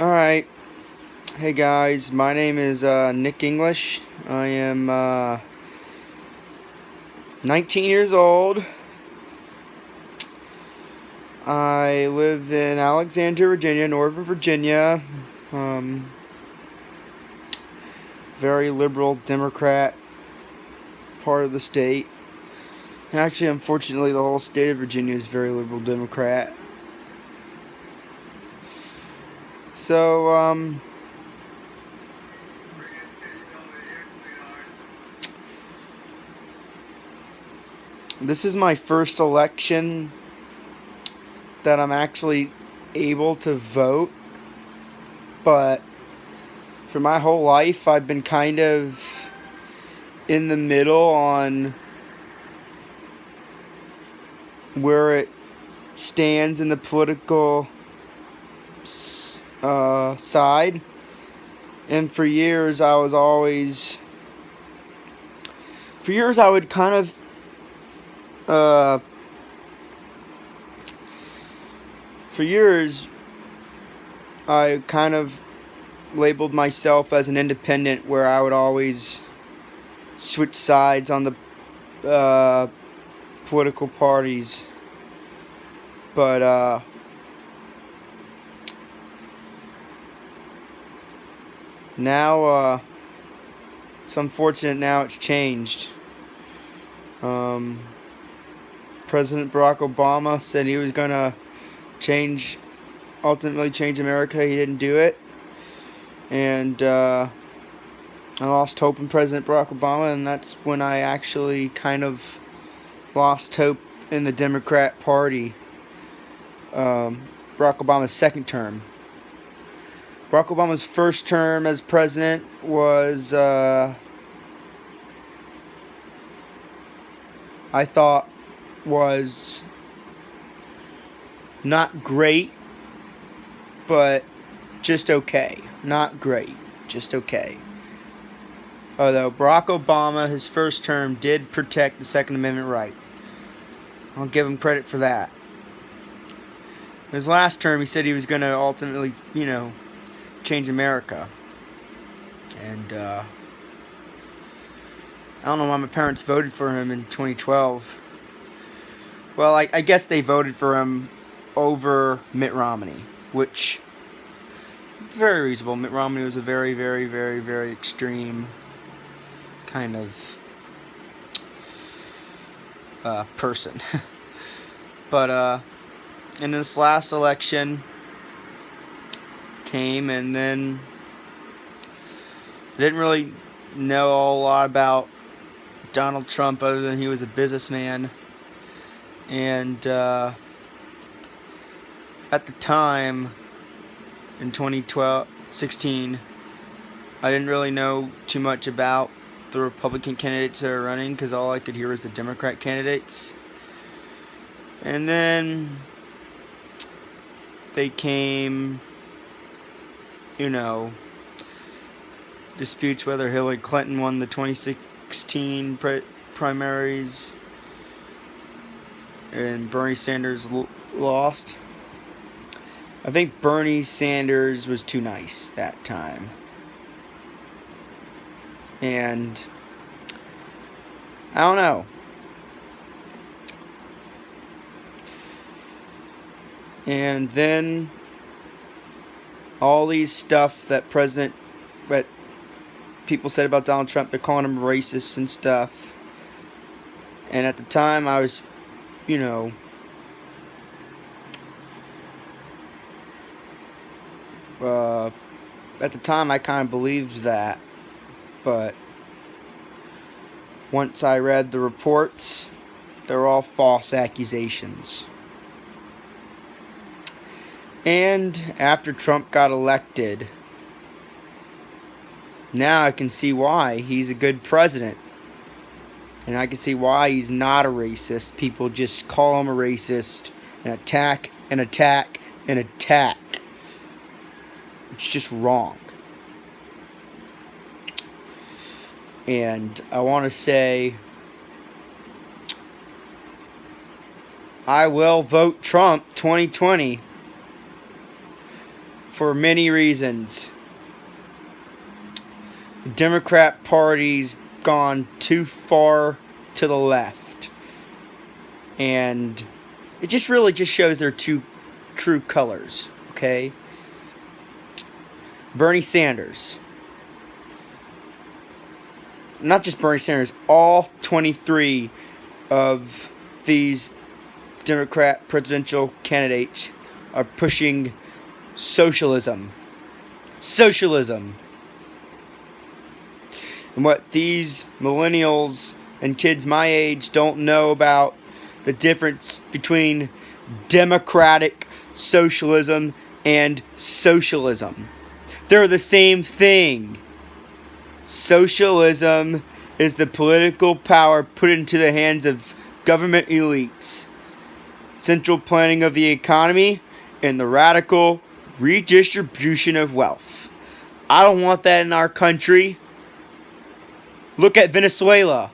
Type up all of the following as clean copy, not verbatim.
Alright, hey guys, my name is Nick English. I am 19 years old. I live in Alexandria, Virginia, Northern Virginia. Um, Very liberal Democrat part of the state. Actually, unfortunately, the whole state of Virginia is very liberal Democrat. So, this is my first election that I'm actually able to vote, but for my whole life I've been kind of in the middle on where it stands in the political side. And for years I would kind of for years I kind of labeled myself as an independent, where I would always switch sides on the political parties. But now it's unfortunate. Now it's changed. President Barack Obama said he was gonna ultimately change America. He didn't do it, and I lost hope in President Barack Obama, and that's when I actually kind of lost hope in the Democrat Party. Barack Obama's second term. Barack Obama's first term as president was, I thought, was not great, but just okay. Not great, just okay. Although Barack Obama, his first term, did protect the Second Amendment right. I'll give him credit for that. His last term, he said he was going to ultimately, change America. And I don't know why my parents voted for him in 2012. Well, I guess they voted for him over Mitt Romney, which very reasonable. Mitt Romney was a very, very, very, very extreme kind of person. But in this last election came, and then I didn't really know a lot about Donald Trump other than he was a businessman. And at the time, in 2016, I didn't really know too much about the Republican candidates that are running, because all I could hear was the Democrat candidates. And then they came, disputes whether Hillary Clinton won the 2016 primaries and Bernie Sanders lost. I think Bernie Sanders was too nice that time. And I don't know. And then all these stuff that people said about Donald Trump, they're calling him racist and stuff. And at the time I was, at the time I kind of believed that. But once I read the reports, they're all false accusations. And after Trump got elected, now I can see why he's a good president. And I can see why he's not a racist. People just call him a racist and attack and attack and attack. It's just wrong. And I want to say, I will vote Trump 2020 for many reasons. The Democrat Party's gone too far to the left. And it just really just shows their true colors, okay? Bernie Sanders. Not just Bernie Sanders, all 23 of these Democrat presidential candidates are pushing socialism. Socialism. And what these millennials and kids my age don't know about the difference between democratic socialism and socialism. They're the same thing. Socialism is the political power put into the hands of government elites, central planning of the economy, and the radical redistribution of wealth. I don't want that in our country. Look at Venezuela.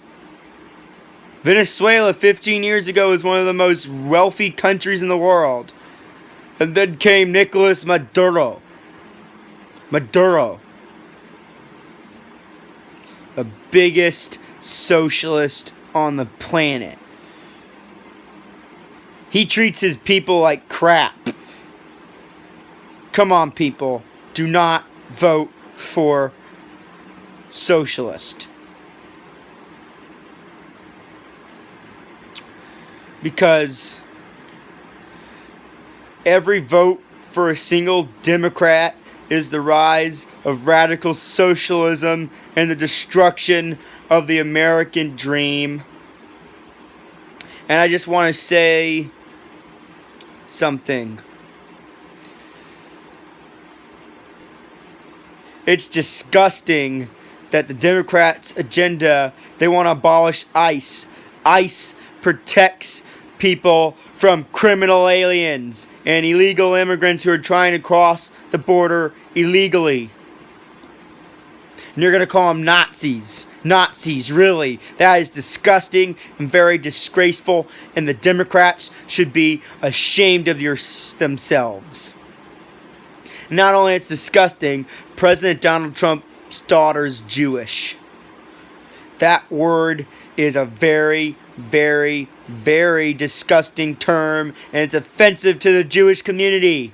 Venezuela 15 years ago was one of the most wealthy countries in the world. And then came Nicolas Maduro. The biggest socialist on the planet. He treats his people like crap. Come on, people. Do not vote for socialist. Because every vote for a single Democrat is the rise of radical socialism and the destruction of the American dream. And I just want to say something. It's disgusting that the Democrats' agenda, they want to abolish ICE. ICE protects people from criminal aliens and illegal immigrants who are trying to cross the border illegally. And you're going to call them Nazis. Nazis, really. That is disgusting and very disgraceful, and the Democrats should be ashamed of themselves. Not only it's disgusting, President Donald Trump's daughter's Jewish. That word is a very, very, very disgusting term, and it's offensive to the Jewish community.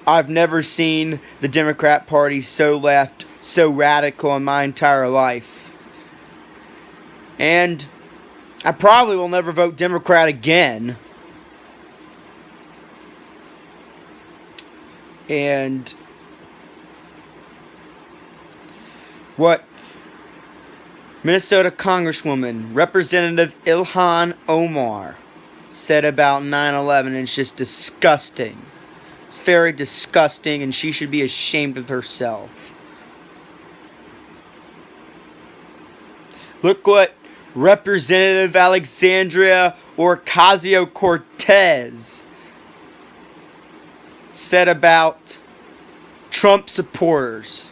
I've never seen the Democrat Party so left, so radical in my entire life. And I probably will never vote Democrat again. And what Minnesota Congresswoman Representative Ilhan Omar said about 9/11 is just disgusting. It's very disgusting, and she should be ashamed of herself. Look what Representative Alexandria Ocasio-Cortez said about Trump supporters,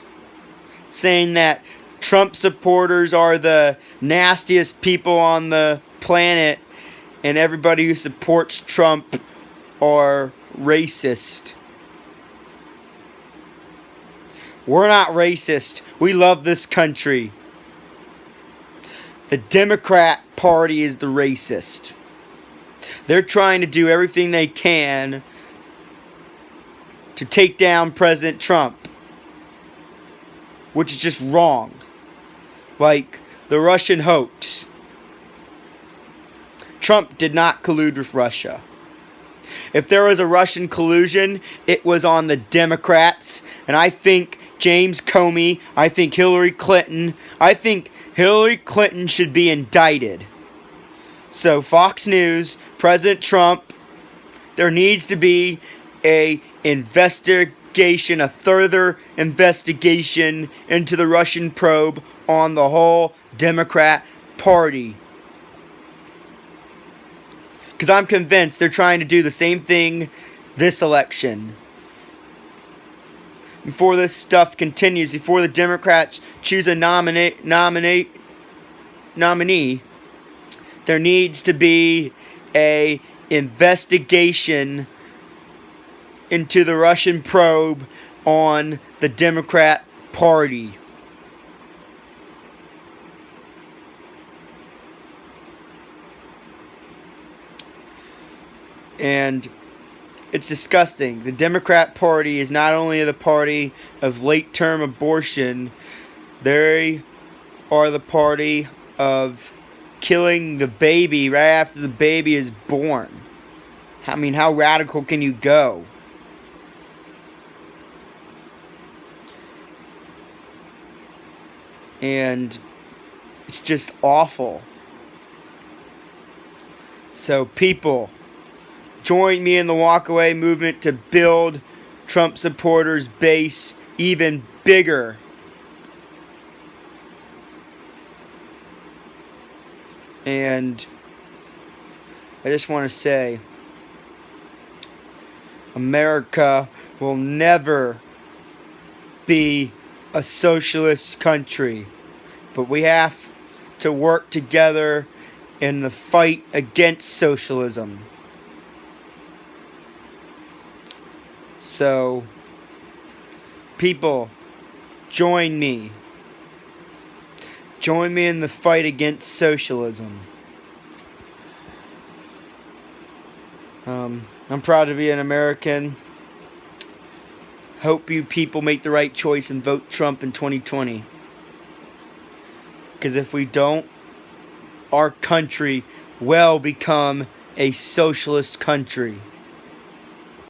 saying that Trump supporters are the nastiest people on the planet, and everybody who supports Trump are racist. We're not racist. We love this country. The Democrat Party is the racist. They're trying to do everything they can to take down President Trump, which is just wrong. Like the Russian hoax. Trump did not collude with Russia. If there was a Russian collusion, it was on the Democrats. And I think James Comey, I think Hillary Clinton should be indicted. So Fox News, President Trump, there needs to be a further investigation into the Russian probe on the whole Democrat Party. Because I'm convinced they're trying to do the same thing this election. Before this stuff continues, before the Democrats choose a nominee, there needs to be a investigation into the Russian probe on the Democrat Party. And it's disgusting. The Democrat Party is not only the party of late-term abortion, they are the party of killing the baby right after the baby is born. I mean, how radical can you go? And it's just awful. So people, join me in the Walkway movement to build Trump supporters' base even bigger. And I just want to say, America will never be a socialist country, but we have to work together in the fight against socialism. So, people, join me. Join me in the fight against socialism. I'm proud to be an American. Hope you people make the right choice and vote Trump in 2020. Because if we don't, our country will become a socialist country.